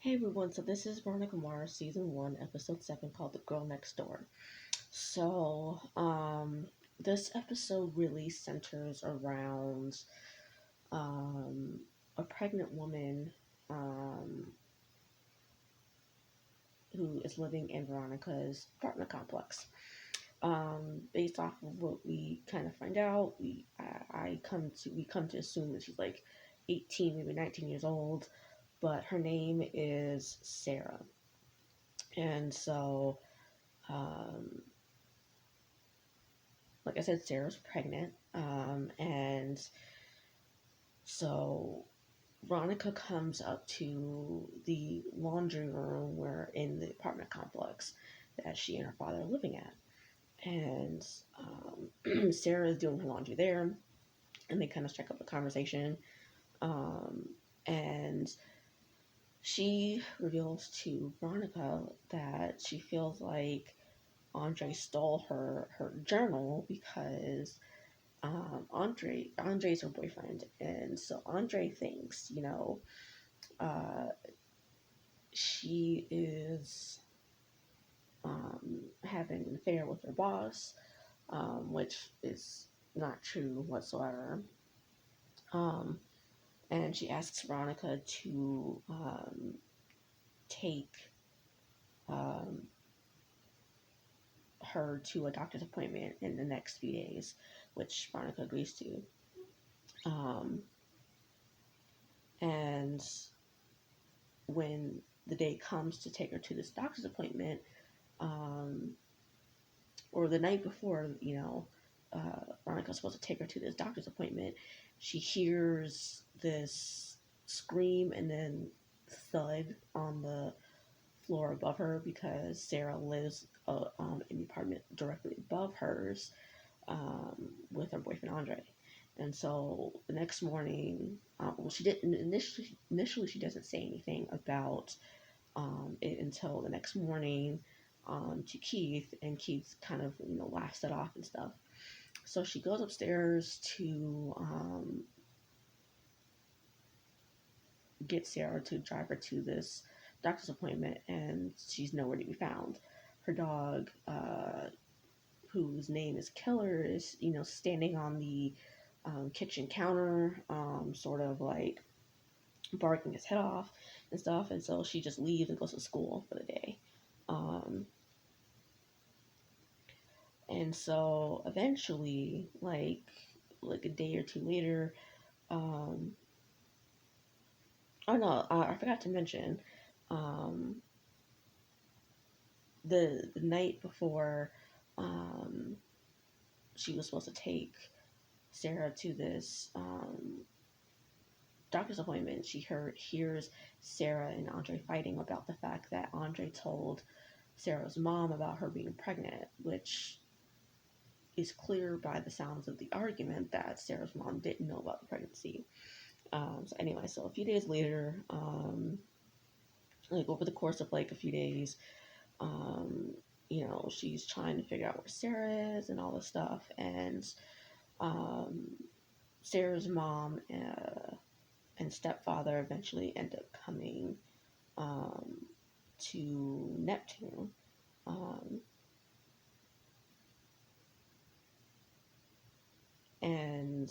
Hey everyone, so this is Veronica Mars, season 1, episode 7, called The Girl Next Door. So, this episode really centers around um, a pregnant woman um, who is living in Veronica's apartment complex. Based off of what we kind of find out, we come to assume that she's like 18, maybe 19 years old, but her name is Sarah. And so um, like I said, Sarah's pregnant. And so Veronica comes up to the laundry room where in the apartment complex that she and her father are living at. And Sarah is doing her laundry there, and they kind of strike up a conversation. Um, and she reveals to Veronica that she feels like Andre stole her journal because Andre's her boyfriend, and so Andre thinks, uh, she is having an affair with her boss, which is not true whatsoever. Um, and she asks Veronica to take um, her to a doctor's appointment in the next few days, which Veronica agrees to. Um, and when the day comes to take her to this doctor's appointment, um, or the night before, Veronica's supposed to take her to this doctor's appointment, she hears this scream and then thud on the floor above her because Sarah lives in the apartment directly above hers with her boyfriend Andre. And so the next morning, she didn't initially she doesn't say anything about it until the next morning to Keith, and Keith kind of laughs it off and stuff. So she goes upstairs to get Sarah to drive her to this doctor's appointment, and she's nowhere to be found. Her dog, whose name is Killer, is standing on the kitchen counter, sort of like barking his head off and stuff. And so she just leaves and goes to school for the day. Um, and so eventually, like a day or two later, um, oh no, I forgot to mention, um, the night before, um, she was supposed to take Sarah to this doctor's appointment, she hears Sarah and Andre fighting about the fact that Andre told Sarah's mom about her being pregnant, which is clear by the sounds of the argument that Sarah's mom didn't know about the pregnancy. So anyway, so a few days later, like over the course of like a few days, um, she's trying to figure out where Sarah is and all this stuff, and um, Sarah's mom and stepfather eventually end up coming um, to Neptune. Um, and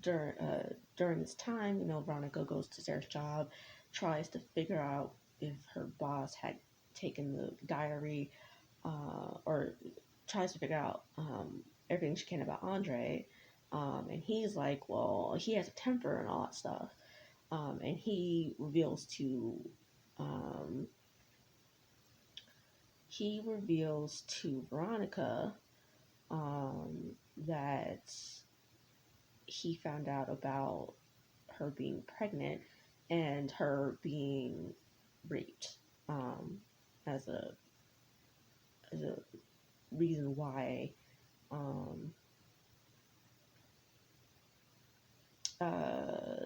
during this time, Veronica goes to Sarah's job, tries to figure out if her boss had taken the diary, or tries to figure out everything she can about Andre. And he's like, well, he has a temper and all that stuff. And um, he reveals to Veronica that he found out about her being pregnant and her being raped um, as a reason why um, uh,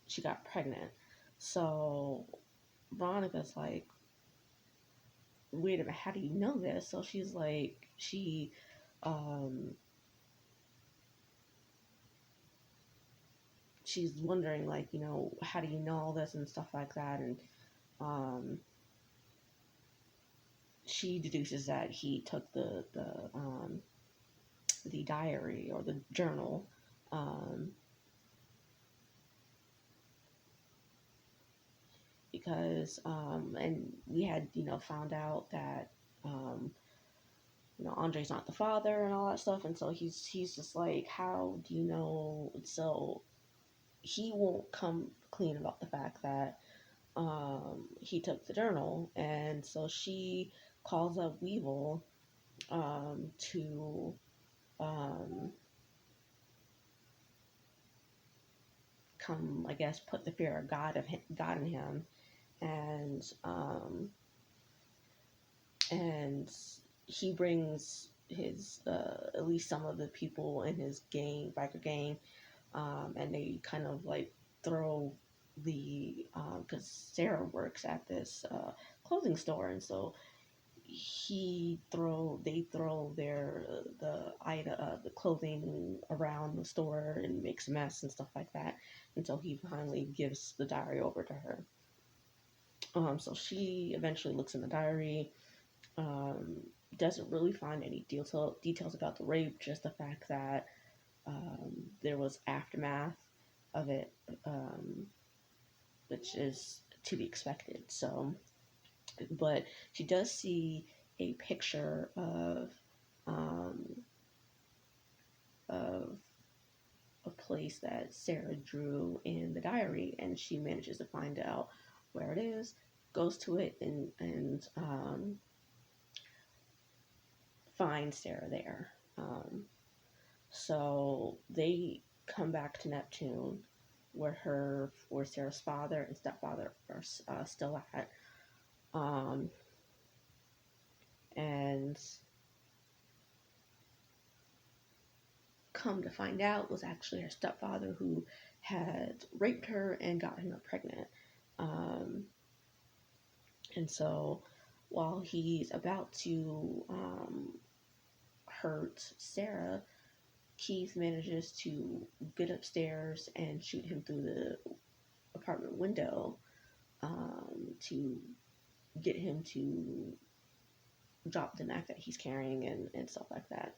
she got pregnant. So Veronica's like, wait a minute, how do you know this? So she's like, um, she's wondering, like, how do you know all this and stuff like that. And um, she deduces that he took the diary or the journal, um, because and we had found out that um, Andre's not the father and all that stuff, and so he's just like, how do you know? So he won't come clean about the fact that he took the journal, and so she calls up Weevil to um, come, I guess, put the fear of God in him, and and he brings his at least some of the people in his biker gang, and they kind of like throw the because Sarah works at this clothing store, and so they throw the clothing around the store and makes a mess and stuff like that, and so he finally gives the diary over to her. So she eventually looks in the diary, um, doesn't really find any details about the rape, just the fact that there was aftermath of it, um, which is to be expected. So, but she does see a picture um, of a place that Sarah drew in the diary, and she manages to find out where it is, goes to it, and finds Sarah there. So they come back to Neptune, where Sarah's father and stepfather are still at, um, and come to find out was actually her stepfather who had raped her and gotten her pregnant. Um, and so while he's about to hurt Sarah, Keith manages to get upstairs and shoot him through the apartment window, to get him to drop the knife that he's carrying and stuff like that.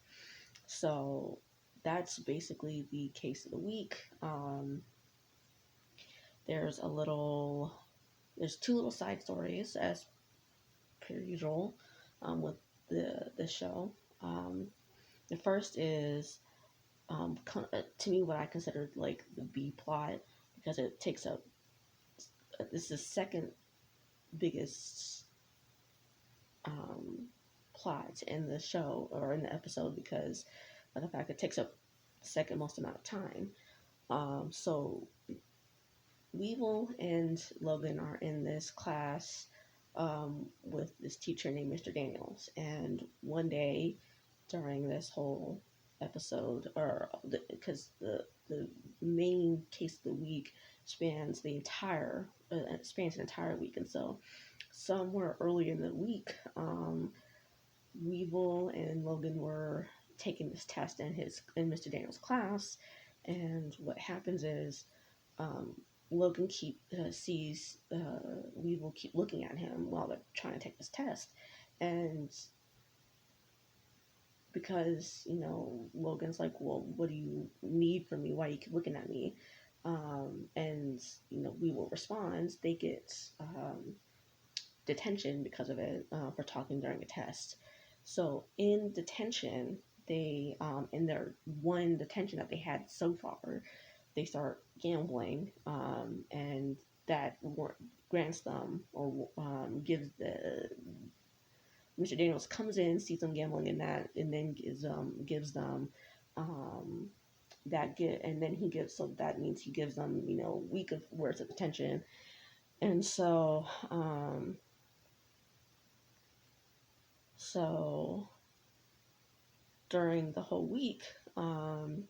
So that's basically the case of the week. There's two little side stories as per usual, with the show. The first is to me what I consider like the B plot, because it takes up this is the second biggest plot in the show or in the episode, because of the fact it takes up the second most amount of time. So Weevil and Logan are in this class with this teacher named Mr. Daniels, and one day during this whole episode, or because the main case of the week spans an entire week, and so somewhere early in the week, Weevil and Logan were taking this test in Mr. Daniels' class, and what happens is um, Logan sees Weevil keep looking at him while they're trying to take this test, and because Logan's like, well, what do you need from me? Why you keep looking at me? And Weevil responds. They get detention because of it, for talking during a test. So in detention, they in their one detention that they had so far, they start gambling, and that grants them or gives the Mr. Daniels comes in, sees them gambling in that, and then gives them um, and then he gives, so that means he gives them a week of worth of detention, and so during the whole week, Mr.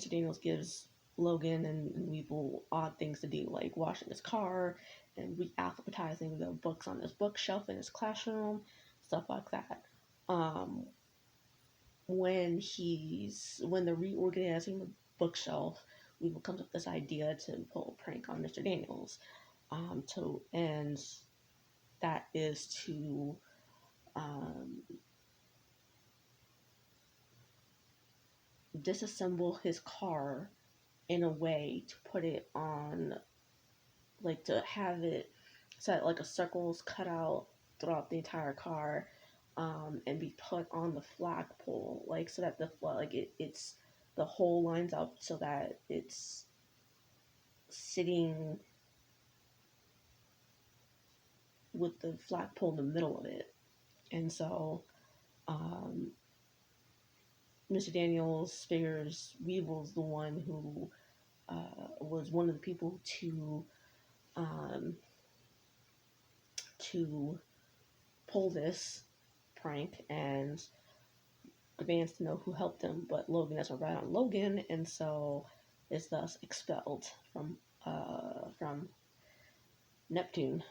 Daniels gives Logan and Weevil odd things to do, like washing his car and re-alphabetizing the books on his bookshelf in his classroom, stuff like that. Um, when they're reorganizing the bookshelf, Weevil comes up with this idea to pull a prank on Mr. Daniels. and that is to um, disassemble his car in a way to put it on, like to have it set like a circles cut out throughout the entire car, and be put on the flagpole, like so that the like it's the whole lines up so that it's sitting with the flagpole in the middle of it. And so um, Mr. Daniels figures Weevil's the one who was one of the people um, to pull this prank, and demands to know who helped him. But Logan doesn't write on Logan, and so is thus expelled from Neptune.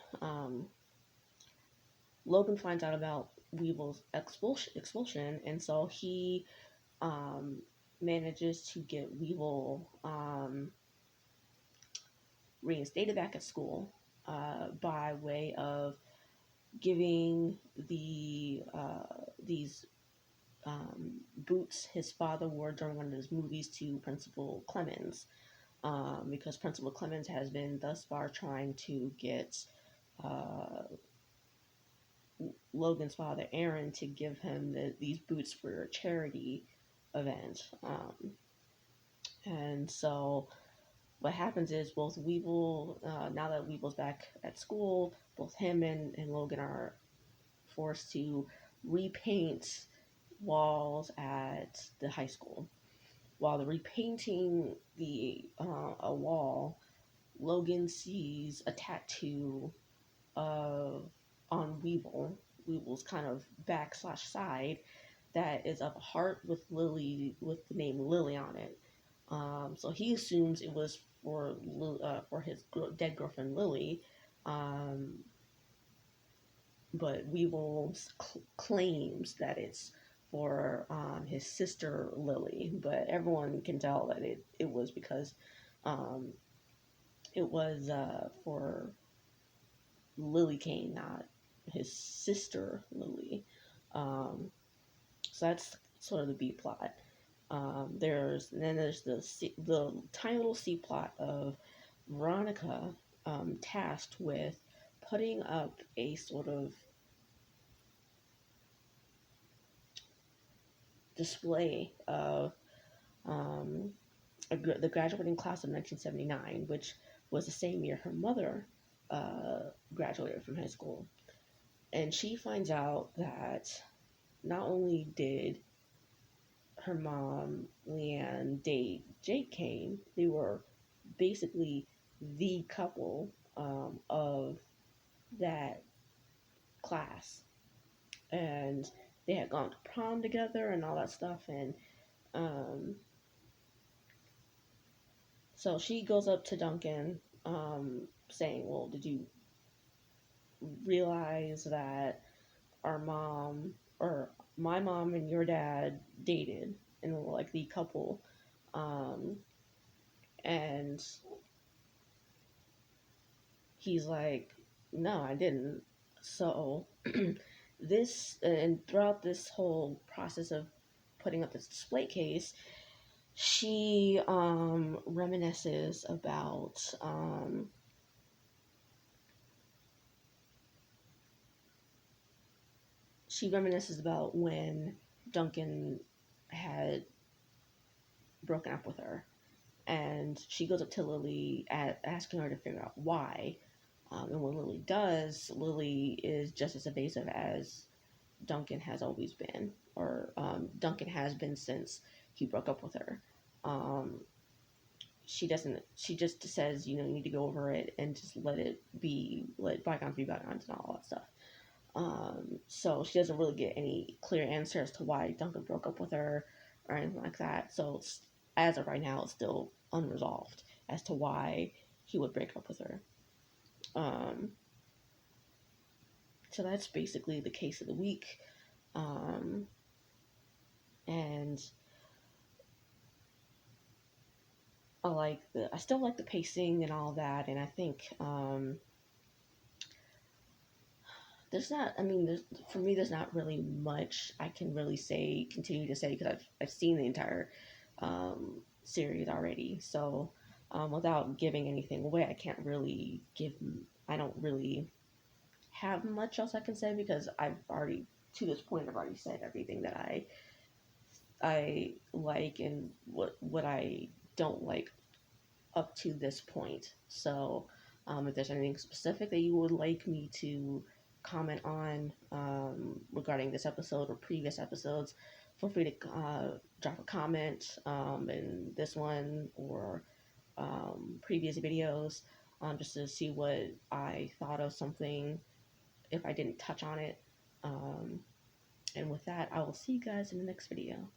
Logan finds out about Weevil's expulsion, and so he um, manages to get Weevil reinstated back at school by way of giving these boots his father wore during one of his movies to Principal Clemens, because Principal Clemens has been thus far trying to get uh, Logan's father, Aaron, to give him these boots for a charity event. And so what happens is both Weevil, now that Weevil's back at school, both him and Logan are forced to repaint walls at the high school. While they're repainting a wall, Logan sees a tattoo of on Weevil's kind of back slash side, that is of a heart with with the name Lily on it. So he assumes it was for his dead girlfriend Lily, um, but Weevil claims that it's for his sister Lily. But everyone can tell that it was because um, it was for Lily Kane, not his sister Lily. Um, so that's sort of the B plot. There's the tiny little C plot of Veronica tasked with putting up a sort of display of um, the graduating class of 1979, which was the same year her mother graduated from high school. And she finds out that not only did her mom, Leanne, date Jake Kane, they were basically the couple of that class. And they had gone to prom together and all that stuff. And um, so she goes up to Duncan, saying, well, did you realize that our mom, or my mom and your dad dated and were like the couple? Um, and he's like, no, I didn't. So and throughout this whole process of putting up this display case, she reminisces about when Duncan had broken up with her, and she goes up to Lily asking her to figure out why. And when Lily does, Lily is just as evasive as Duncan has always been, or Duncan has been since he broke up with her. She doesn't. She just says, you need to go over it and just let bygones be bygones, and all that stuff. So she doesn't really get any clear answer as to why Duncan broke up with her or anything like that. So as of right now, it's still unresolved as to why he would break up with her. So that's basically the case of the week. And I still like the pacing and all that, and I think there's not, I mean, for me, there's not really much I can really say, continue to say, because I've seen the entire series already. So without giving anything away, I don't really have much else I can say, because to this point, I've already said everything that I like, and what I don't like up to this point. So, if there's anything specific that you would like me to comment on regarding this episode or previous episodes, feel free to drop a comment in this one or previous videos, just to see what I thought of something if I didn't touch on it. And with that, I will see you guys in the next video.